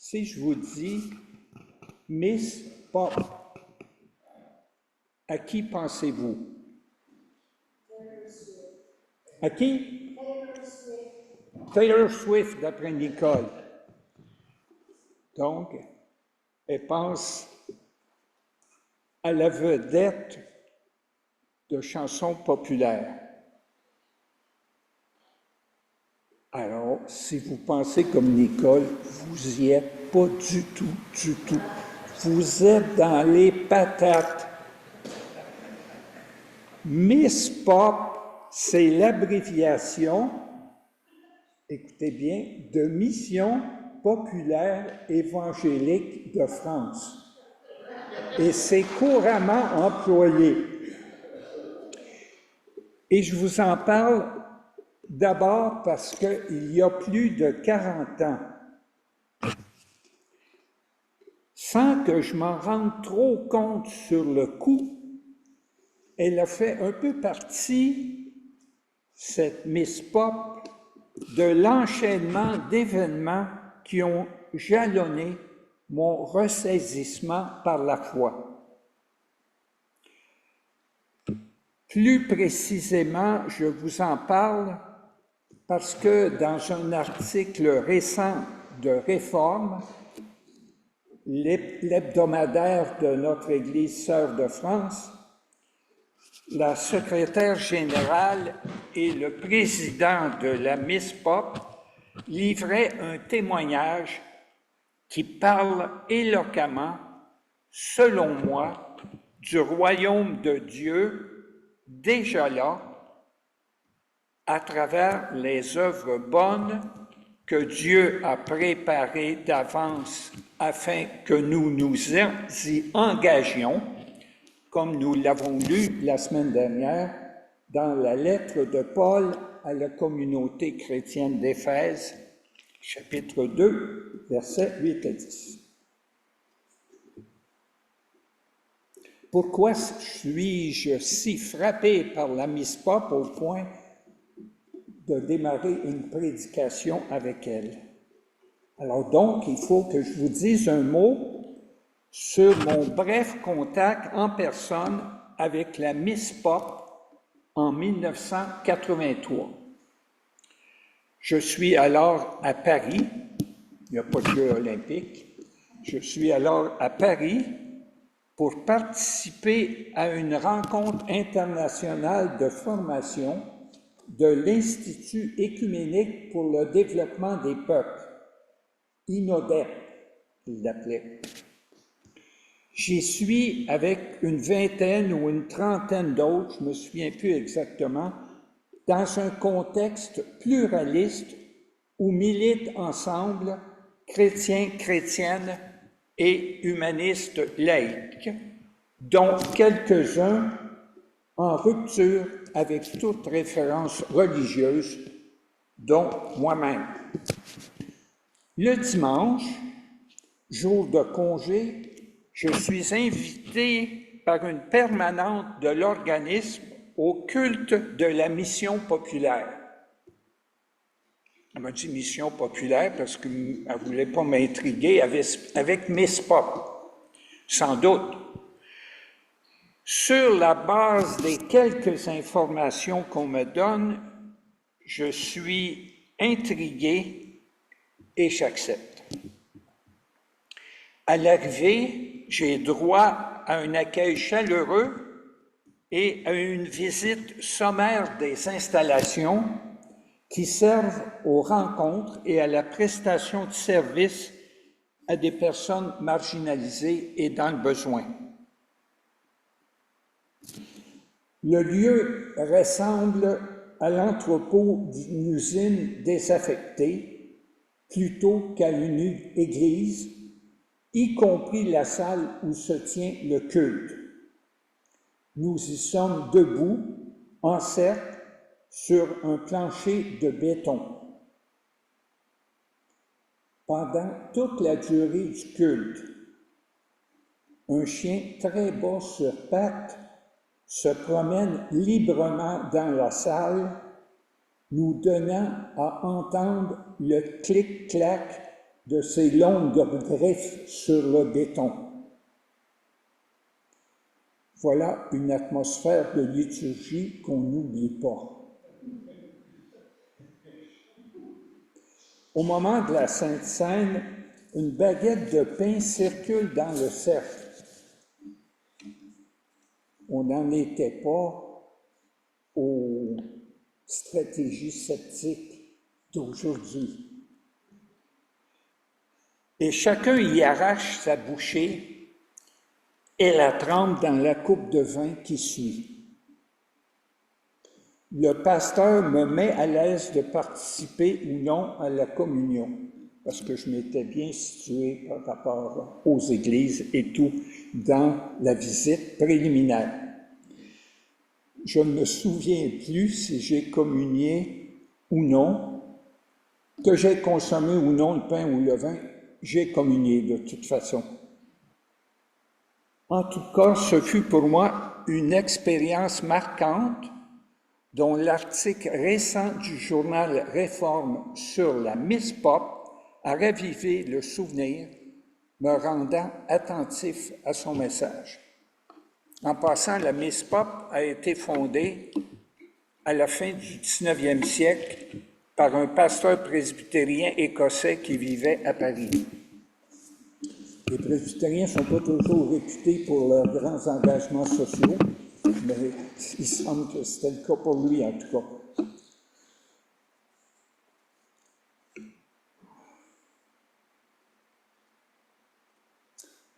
Si je vous dis Miss Pop, à qui pensez-vous? À qui? Taylor Swift, d'après Nicole. Donc, elle pense à la vedette de chansons populaires. Alors, si vous pensez comme Nicole, vous y êtes pas du tout, du tout. Vous êtes dans les patates. Miss Pop, c'est l'abréviation, écoutez bien, de Mission populaire évangélique de France. Et c'est couramment employé. Et je vous en parle d'abord parce qu'il y a plus de 40 ans, sans que je m'en rende trop compte sur le coup, elle a fait un peu partie, cette Miss Pop, de l'enchaînement d'événements qui ont jalonné mon ressaisissement par la foi. Plus précisément, je vous en parle parce que dans un article récent de Réforme, l'hebdomadaire de notre Église Sœur de France, la secrétaire générale et le président de la Miss Pop livraient un témoignage qui parle éloquemment, selon moi, du royaume de Dieu déjà là, à travers les œuvres bonnes que Dieu a préparées d'avance afin que nous nous y engagions, comme nous l'avons lu la semaine dernière dans la lettre de Paul à la communauté chrétienne d'Éphèse, chapitre 2, versets 8 à 10. Pourquoi suis-je si frappé par la Miss Pop au point de démarrer une prédication avec elle? Alors donc, il faut que je vous dise un mot sur mon bref contact en personne avec la Miss Pop en 1983. Je suis alors à Paris, il n'y a pas de Jeux olympiques, je suis alors à Paris pour participer à une rencontre internationale de formation de l'Institut écuménique pour le développement des peuples, INODEP, il l'appelait. J'y suis avec une vingtaine ou une trentaine d'autres, je ne me souviens plus exactement, dans un contexte pluraliste où militent ensemble chrétiens, chrétiennes et humanistes laïcs, dont quelques-uns en rupture avec toute référence religieuse, dont moi-même. Le dimanche, jour de congé, je suis invité par une permanente de l'organisme au culte de la mission populaire. Elle m'a dit mission populaire parce qu'elle ne voulait pas m'intriguer avec Miss Pop, sans doute. Sur la base des quelques informations qu'on me donne, je suis intrigué et j'accepte. À l'arrivée, j'ai droit à un accueil chaleureux et à une visite sommaire des installations qui servent aux rencontres et à la prestation de services à des personnes marginalisées et dans le besoin. Le lieu ressemble à l'entrepôt d'une usine désaffectée plutôt qu'à une église, y compris la salle où se tient le culte. Nous y sommes debout, en cercle, sur un plancher de béton. Pendant toute la durée du culte, un chien très bas sur pattes se promène librement dans la salle, nous donnant à entendre le clic-clac de ses longues griffes sur le béton. Voilà une atmosphère de liturgie qu'on n'oublie pas. Au moment de la Sainte Seine, une baguette de pain circule dans le cercle. On n'en était pas aux stratégies sceptiques d'aujourd'hui. Et chacun y arrache sa bouchée et la trempe dans la coupe de vin qui suit. Le pasteur me met à l'aise de participer ou non à la communion, parce que je m'étais bien situé par rapport aux églises et tout dans la visite préliminaire. Je ne me souviens plus si j'ai communié ou non, que j'ai consommé ou non le pain ou le vin, j'ai communié de toute façon. En tout cas, ce fut pour moi une expérience marquante dont l'article récent du journal Réforme sur la Miss Pop a ravivé le souvenir, me rendant attentif à son message. En passant, la Miss Pop a été fondée à la fin du 19e siècle par un pasteur presbytérien écossais qui vivait à Paris. Les presbytériens ne sont pas toujours réputés pour leurs grands engagements sociaux, mais il semble que c'était le cas pour lui en tout cas.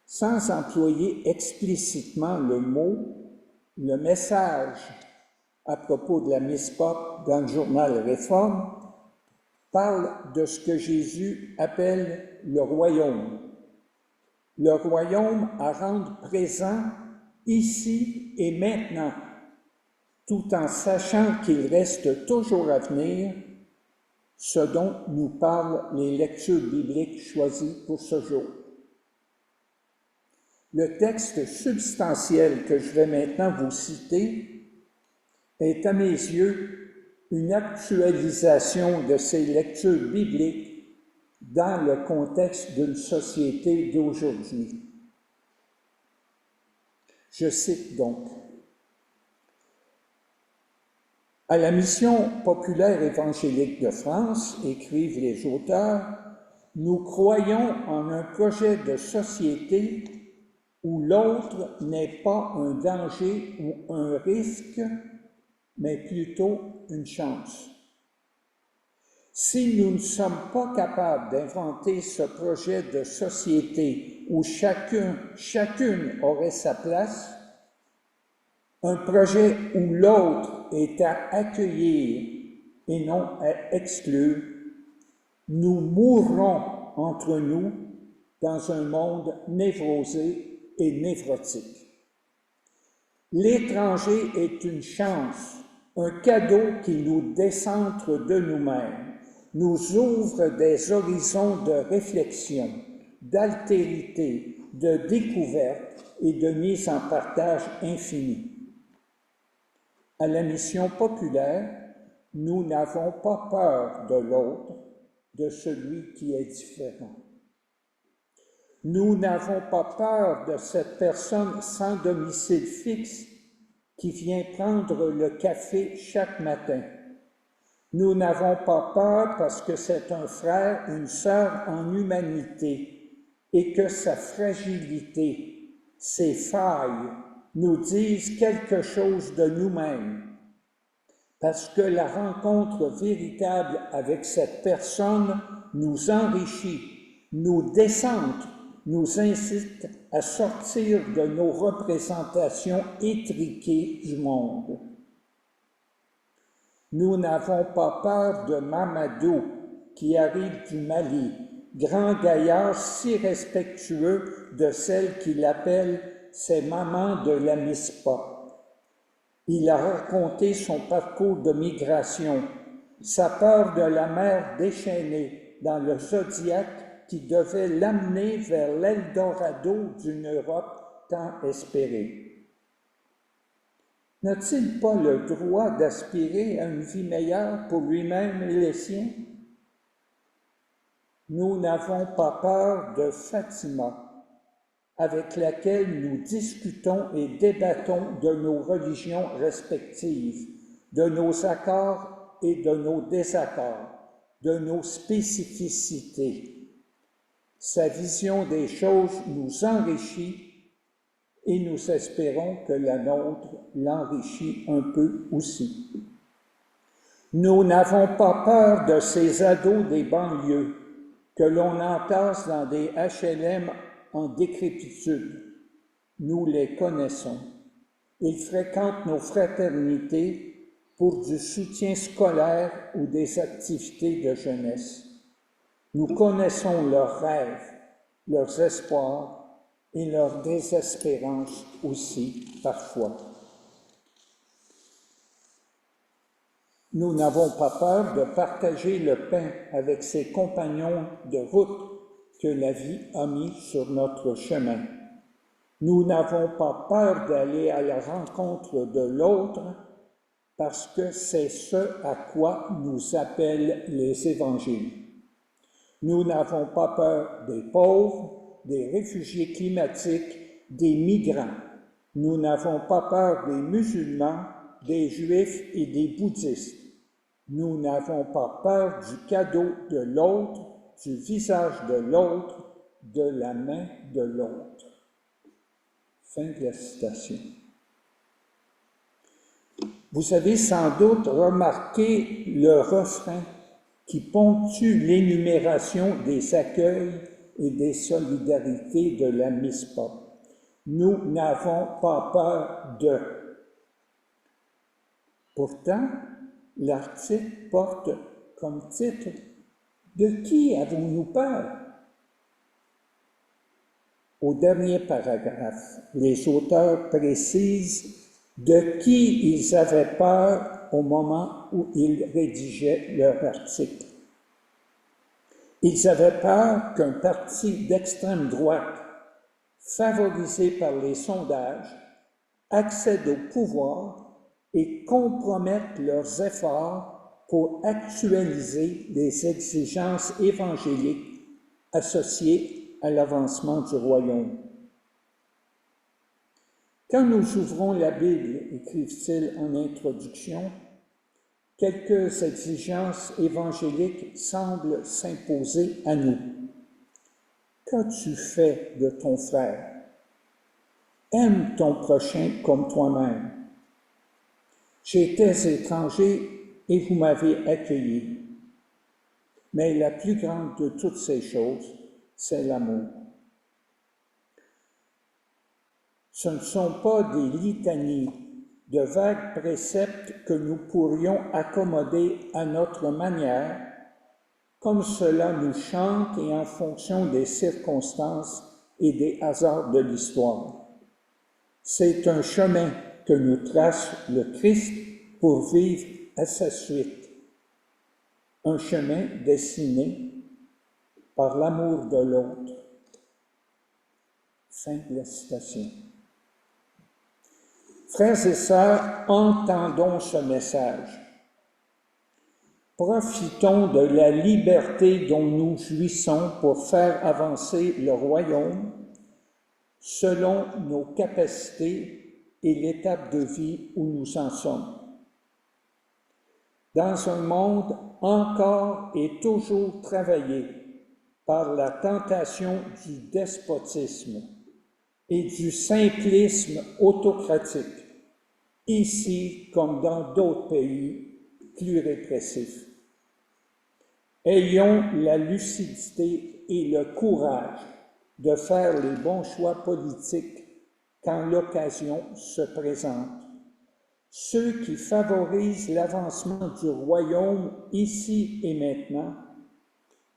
Sans employer explicitement le mot, le message à propos de la Miss Pop dans le journal Réforme parle de ce que Jésus appelle le royaume. Le royaume à rendre présent ici et maintenant, tout en sachant qu'il reste toujours à venir, ce dont nous parlent les lectures bibliques choisies pour ce jour. Le texte substantiel que je vais maintenant vous citer est, à mes yeux, une actualisation de ces lectures bibliques dans le contexte d'une société d'aujourd'hui. Je cite donc: « À la mission populaire évangélique de France, écrivent les auteurs, nous croyons en un projet de société où l'autre n'est pas un danger ou un risque, mais plutôt une chance. Si nous ne sommes pas capables d'inventer ce projet de société où chacune aurait sa place, un projet où l'autre est à accueillir et non à exclure, nous mourrons entre nous dans un monde névrosé et névrotique. L'étranger est une chance, un cadeau qui nous décentre de nous-mêmes, nous ouvre des horizons de réflexion, d'altérité, de découverte et de mise en partage infinie. À la mission populaire, nous n'avons pas peur de l'autre, de celui qui est différent. Nous n'avons pas peur de cette personne sans domicile fixe qui vient prendre le café chaque matin. Nous n'avons pas peur parce que c'est un frère, une sœur en humanité et que sa fragilité, ses failles nous disent quelque chose de nous-mêmes. Parce que la rencontre véritable avec cette personne nous enrichit, nous décentre, nous incite à sortir de nos représentations étriquées du monde. Nous n'avons pas peur de Mamadou, qui arrive du Mali, grand gaillard si respectueux de celle qu'il appelle ses mamans de la Miss Pop. Il a raconté son parcours de migration, sa peur de la mer déchaînée dans le zodiaque qui devait l'amener vers l'Eldorado d'une Europe tant espérée. N'a-t-il pas le droit d'aspirer à une vie meilleure pour lui-même et les siens? Nous n'avons pas peur de Fatima, avec laquelle nous discutons et débattons de nos religions respectives, de nos accords et de nos désaccords, de nos spécificités. Sa vision des choses nous enrichit et nous espérons que la nôtre l'enrichit un peu aussi. Nous n'avons pas peur de ces ados des banlieues que l'on entasse dans des HLM en décrépitude. Nous les connaissons. Ils fréquentent nos fraternités pour du soutien scolaire ou des activités de jeunesse. Nous connaissons leurs rêves, leurs espoirs et leur désespérance aussi parfois. Nous n'avons pas peur de partager le pain avec ces compagnons de route que la vie a mis sur notre chemin. Nous n'avons pas peur d'aller à la rencontre de l'autre parce que c'est ce à quoi nous appellent les évangiles. Nous n'avons pas peur des pauvres, des réfugiés climatiques, des migrants. Nous n'avons pas peur des musulmans, des juifs et des bouddhistes. Nous n'avons pas peur du cadeau de l'autre, du visage de l'autre, de la main de l'autre. Fin de la citation. Vous avez sans doute remarqué le refrain qui ponctue l'énumération des accueils et des solidarités de la MISPA. Nous n'avons pas peur de. Pourtant, l'article porte comme titre « De qui avons-nous peur ?» Au dernier paragraphe, les auteurs précisent de qui ils avaient peur au moment où ils rédigeaient leur article. Ils avaient peur qu'un parti d'extrême droite, favorisé par les sondages, accède au pouvoir et compromette leurs efforts pour actualiser les exigences évangéliques associées à l'avancement du royaume. Quand nous ouvrons la Bible, écrivent-ils en introduction, quelques exigences évangéliques semblent s'imposer à nous. Qu'as-tu fait de ton frère? Aime ton prochain comme toi-même. J'étais étranger et vous m'avez accueilli. Mais la plus grande de toutes ces choses, c'est l'amour. Ce ne sont pas des litanies, de vagues préceptes que nous pourrions accommoder à notre manière, comme cela nous chante et en fonction des circonstances et des hasards de l'histoire. C'est un chemin que nous trace le Christ pour vivre à sa suite. Un chemin dessiné par l'amour de l'autre. Fin de la citation. Frères et sœurs, entendons ce message. Profitons de la liberté dont nous jouissons pour faire avancer le royaume selon nos capacités et l'étape de vie où nous en sommes. Dans un monde encore et toujours travaillé par la tentation du despotisme et du simplisme autocratique, ici comme dans d'autres pays plus répressifs. Ayons la lucidité et le courage de faire les bons choix politiques quand l'occasion se présente, ceux qui favorisent l'avancement du royaume ici et maintenant,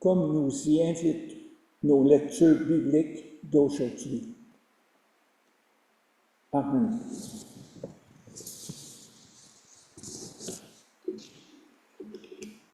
comme nous y invitent nos lectures bibliques d'aujourd'hui. Amen.